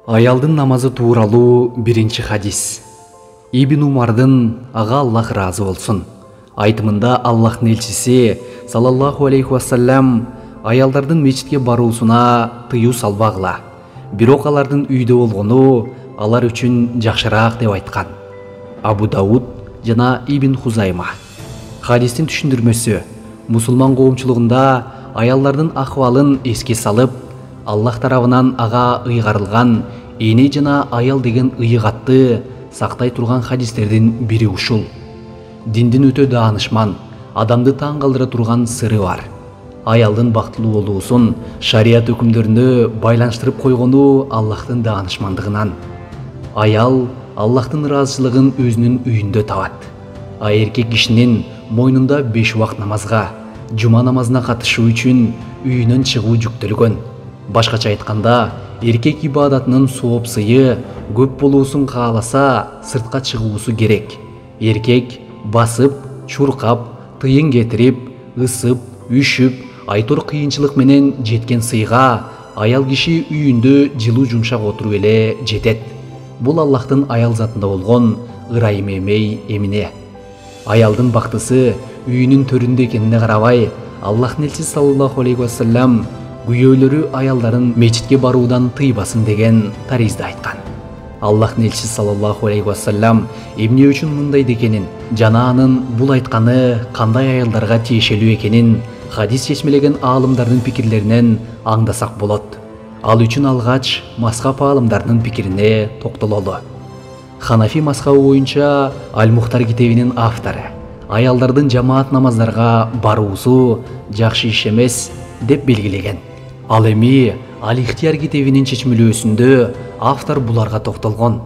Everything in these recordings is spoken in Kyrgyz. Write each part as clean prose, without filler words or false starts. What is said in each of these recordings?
Аялдын намазы тууралуу биринчи хадис. Ибн Умардын, ага Аллах разы болсун, айтымында Аллахтын элчиси саллаллаху алейхи вассалам аялдардын мечитке баруусуна тыюу салбагыла, бирок алардын үйдө болгону алар үчүн жакшыраак деп айткан. Абу Дауд жана Ибн Хузайма. Хадистин түшүндүрмөсү: мусулман коомчулугунда аялдардын акыбалын эске салып, Аллах тарабынан ага ыйгарылган эне жана аял деген ыйыгатты сактай турган хадистердин бири ушул. Диндин өтө даанышман, адамды таң калтыра турган сыры бар. Аялдын бактылуу болуусун шарият өкүмдөрүнө байланыштырып койгону Аллахтын даанышмандыгынан. Аял Аллахтын ыраазычылыгын өзүнүн үйүндө табат. А эркек кишинин мойнунда 5 убакыт намазга, жума намазына катышуу үчүн үйүнөн чыгуу жүктөлгөн. Башкача айтканда, эркек ибадатынын сооп сыйы көп болуусун кааласа, сыртка чыгуусу керек. Эркек басып, чуркап, тыйын кетирип, ысып, үшүп, айтор кыйынчылык менен жеткен сыйга аял киши үйүндө жылуу жумшак отуруп эле жетет. Бул Аллахтын аял затында болгон ырайым эмне. Аялдын бактысы үйүнүн төрүндө экенине карабай, Аллахтын элчиси саллаллаху алейхи вассалам күйөөлөрү аялдарын мечитке баруудан тыйбасын деген таризде айткан. Аллахтын элчиси саллаллаху алейхи вассалам эмне үчүн мындай дегенин жана анын бул айтканы кандай аялдарга тиешелүү экенин хадис чечмелеген аалымдардын пикирлеринен аңдасак болот. Ал үчүн алгач мазхаб аалымдарынын пикирине токтололу. Ханафи мазхабы боюнча Аль-Мухтар китебинин автору аялдардын жамаат намаздарга баруусу жакшы иш эмес деп белгилеген. Ал эми Аль-Ихтияр китебинин чечмелөөсүндө автор буларга токтолгон.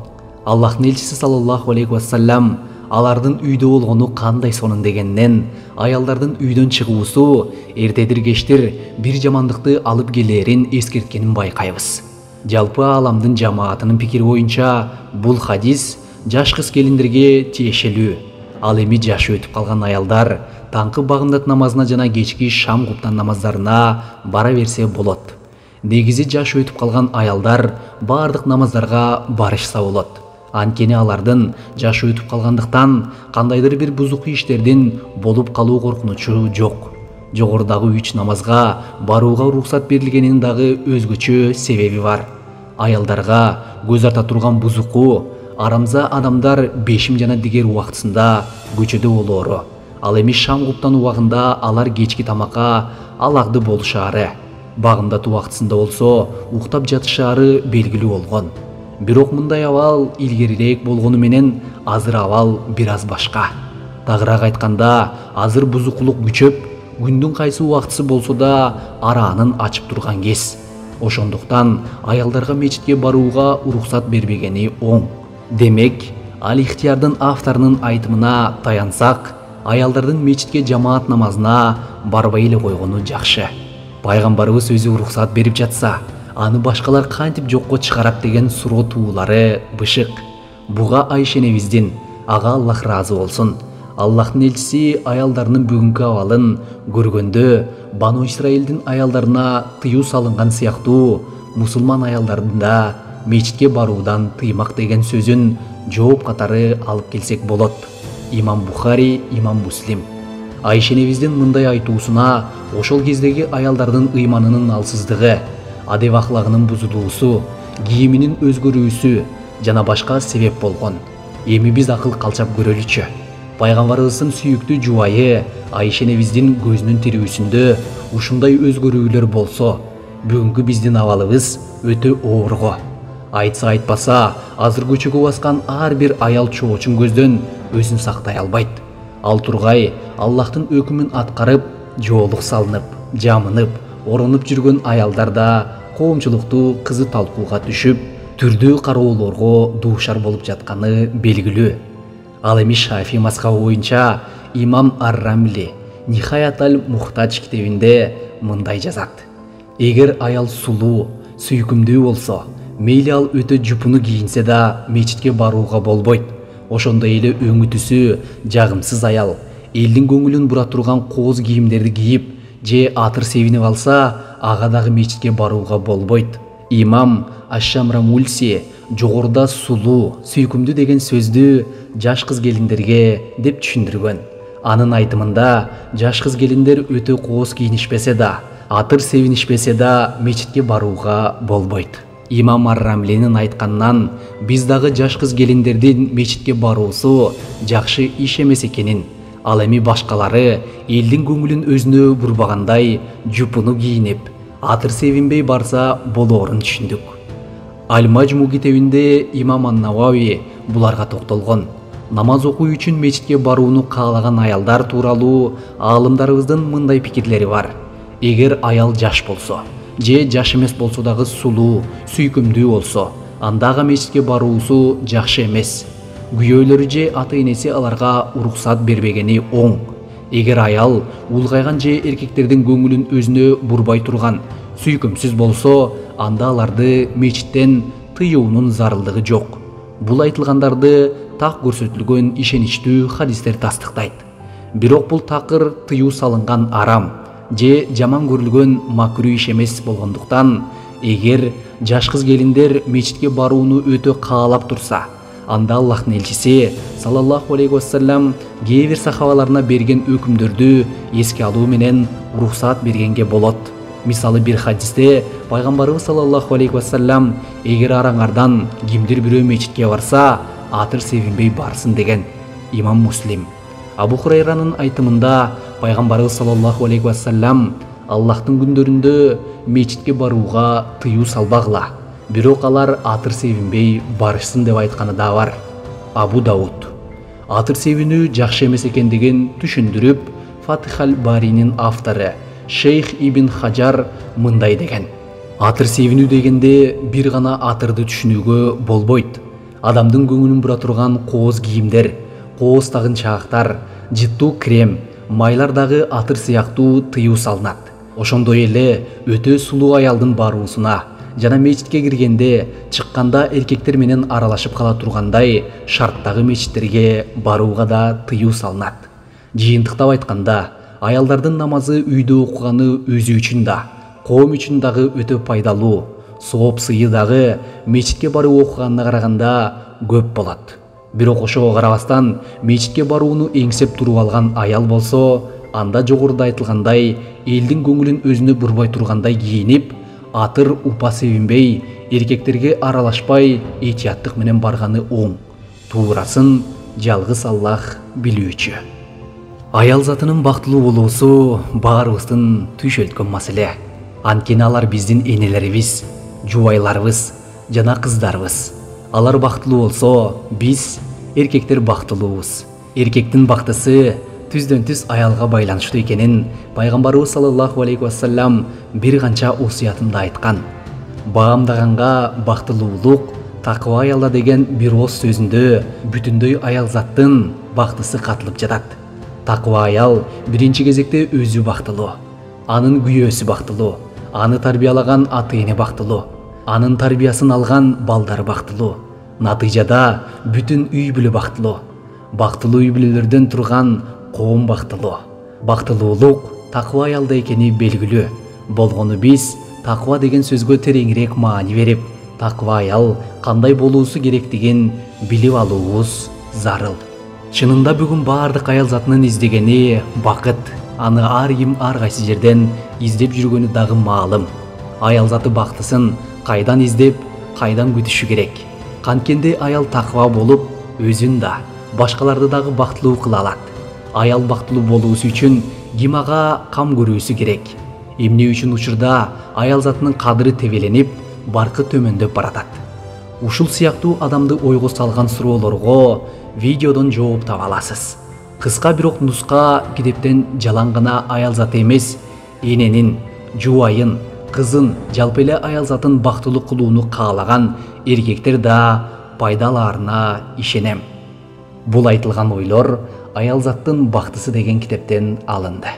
Аллахтын элчиси саллаллаху алейхи вассалам алардын үйдө болгону кандай сонун дегеннен аялдардын үйдөн чыгуусу эртедир кечтир бир жамандыкты алып келээрин эскерткенин байкайбыз. Жалпы ааламдын жамаатынын пикири боюнча бул хадис жаш кыз келиндерге тиешелүү. Ал эми жашы өтүп калган аялдар таңкы багымдат намазына жана кечки шам куптан намаздарына бара берсе болот. Негизи жашы өтүп калган аялдар бардык намаздарга барышса болот. Анткени алардын жашы өтүп калгандыктан кандайдыр бир бузук иштердин болуп калуу коркунучу жок. Жогорудагы 3 намазга барууга уруксат берилгенинин дагы өзгөчө себеби бар. Аялдарга көз арта турган бузуку арамза адамдар бешим жана дигер убактысында көчөдө болоору. Ал эми шам куптан убагында алар кечки тамакка алагды болушаары, багымдат убактысында болсо уктап жатышаары белгилүү болгон. Бирок мындай абал илгерирээк болгону менен азыр абал бир аз башка. Тагыраак айтканда, азыр бузукулук күчөп, күндүн кайсы убактысы болсо да араанын ачып турган кез. Ошондуктан аялдарга мечитке барууга уруксат бербегени оң. Демек, Аль-Ихтиярдын авторунун айтымына таянсак, аялдардын мечитке жамаат намазына барбай эле койгону жакшы. Пайгамбарыбыз өзү уруксат берип жатса, аны башкалар кантип жокко чыгарат деген суроо туулары бышык. Буга Айша энебиздин, ага Аллах разы болсун, Аллахтын элчиси аялдарынын бүгүнкү абалын көргөндө Бану Исраилдин аялдарына тыюу салынган сыяктуу мусулман аялдардын да мечитке баруудан тыймак деген сөзүн жооп катары алып келсек болот. Имам Бухари, Имам Муслим. Айша энебиздин мындай айтуусуна ошол кездеги аялдардын ыйманынын алсыздыгы, адеп аклагынын бузулуусу, кийиминин өзгөрүүсү жана башка себеп болгон. Эми биз акыл калчап көрөлүчү. Пайгамбарыбыздын сүйүктүү жубайы Айша энебиздин көзүнүн тирүүсүндө ушундай өзгөрүүлөр болсо, бүгүнкү биздин абалыбыз өтө оорго. Айтса айтпаса, азыр көчөгө баскан ар бир аял чоочун көздөн өзүн сактай албайт. Ал тургай Аллахтын өкүмүн аткарып, жоолук салынып, жамынып, оронуп жүргөн аялдар да коомчулукту кызы талкууга түшүп, түрдүү кароолорго дуушар болуп жатканы белгилүү. Ал эми Шафи мазхабы боюнча Имам Ар-Рамли Нихаят аль-Мухтач китебинде мындай жазат: эгер аял сулуу, сүйкүмдүү болсо, мейли ал өтө жупуну кийинсе да мечитке барууга болбойт. Ошондой эле өңү түсү жагымсыз аял элдин көңүлүн бура турган кооз кийимдерди кийип же атыр себинип алса, ага дагы мечитке барууга болбойт. Имам Аш-Шамрамульси жогоруда сулуу, сүйкүмдүү деген сөздү жаш кыз келиндерге деп түшүндүргөн. Анын айтымында жаш кыз келиндер өтө кооз кийинишпесе да, атыр себинишпесе да мечитке барууга болбойт. Имам Ар-Рамлинин айтканынан биз дагы жаш кыз келиндердин мечитке баруусу жакшы иш эмес экенин, ал эми башкалары элдин көңүлүн өзүнө бурбагандай жупуну кийинип, атыр себинбей барса болоорун түшүндүк. Аль-Маджму китебинде имам Ан-Навави буларга токтолгон. Намаз окуу үчүн мечитке барууну каалаган аялдар тууралуу аалымдарыбыздын мындай пикирлери бар. Эгер аял жаш болсо, же жаш эмес болсо дагы сулуу, сүйкүмдүү болсо, анда ага мечитке баруусу жакшы эмес. Күйөөлөрү же ата-энеси аларга уруксат бербегени оң. Эгер аял улгайган же эркектердин көңүлүн өзүнө бурбай турган, сүйкүмсүз болсо, анда аларды мечиттен тыюунун зарылдыгы жок. Бул айтылгандарды так көрсөтүлгөн ишеничтүү хадистер тастыктайт. Бирок бул такыр тыюу салынган арам же жаман көрүлгөн макруу иш эмес болгондуктан, эгер жаш кыз келиндер мечитке барууну өтө каалап турса, анда Аллахтын элчиси саллаллаху алейхи вассалам кээ бир сахабаларына берген өкүмдөрдү эске алуу менен уруксаат бергенге болот. Мисалы бир хадисте пайгамбарыбыз саллаллаху алейхи вассалам эгер араңардан кимдир бирөө мечитке барса, атыр себинбей барсын деген. Имам Муслим. Абу Хурайранын айтымында пайгамбарыбыз саллаллаху алейхи вассалам Аллахтын күндөрүндө мечитке барууга тыюу салбагыла, бирок алар атыр себинбей барышсын деп айтканы да бар. Абу Дауд. Атыр себинүү жакшы эмес экендигин түшүндүрүп, Фатих аль-Баринин автору Шейх Ибн Хаджар мындай деген. Атыр себинүү дегенде бир гана атырды түшүнүүгө болбойт. Адамдын көңүлүн бура турган кооз кийимдер, кооз тагынчаактар, жыттуу крем, майлар дагы атыр сыяктуу тыюу салынат. Ошондой эле өтө сулуу аялдын баруусуна жана мечитке киргенде, чыкканда эркектер менен аралашып кала тургандай шарттагы мечиттерге барууга да тыюу салынат. Жыйынтыктап айтканда, аялдардын намазы үйдө окуганы өзү үчүн да, коом үчүн дагы өтө пайдалуу, сооп сыйы дагы мечитке баруу окуганына караганда көп болот. Бирок ошого карабастан мечитке барууну эңсеп туруп алган аял болсо, анда жогоруда айтылгандай элдин көңүлүн өзүнө бурбай тургандай кийинип, атыр упа себинбей, эркектерге аралашпай этияттык менен барганы оң. Туурасын жалгыз Аллах билүүчү. Аял затынын бактылуу болуусу баарыбыздын түйшөлткөн маселе. Анткени алар биздин энелерибиз, жубайларыбыз жана кыздарыбыз. Алар бактылуу болсо, биз эркектер бактылуубуз. Эркектин бактысы түздөн түз аялга байланыштуу экенин пайгамбарыбыз саллаллаху алейхи вассалам бир канча осуятында айткан. Баамдаганга бактылуулук такыба аялда деген бир ооз сөзүндө бүтүндөй аял заттын бактысы катылып жатат. Такыба аял биринчи кезекте өзү бактылуу, анын күйөөсү бактылуу, аны тарбиялаган ата-эне бактылуу, анын тарбиясын алган балдары бактылуу, натыйжада бүтүн үй бүлө бактылуу. Бактылуу үй бүлөлөрдөн турган коом бактылуу. Бактылуулук такыба аялда экени белгилүү. Болгону биз такыба деген сөзгө тереңирээк маани берип, такыба аял кандай болуусу керектигин билип алуубуз зарыл. Чынында бүгүн баардык аял затынын издегени бакыт. Аны ар ким ар кайсы жерден издеп жүргөнү дагы маалым. Аял заты бактысын кайдан издеп, кайдан күтүшү керек. Канткенде аял такыба болуп, өзүн да, башкаларды дагы бактылуу кыла алат. Аял бактылуу болуусу үчүн ким ага кам көрүүсү керек. Эмне үчүн учурда аял затынын кадыры тебеленип, баркы төмөндөп баратат. Ушул сыяктуу адамды ойго салган суроолорго видеодон жооп таба аласыз. Кыска бирок нуска китептен жалаң гана аял заты эмес, эненин, жубайын, кызын, жалпы эле аял затын бактылуу кылууну каалаган эркектер да пайдалаарына ишенем. Бул айтылган ойлор аял заттын бактысы деген китептен алынды.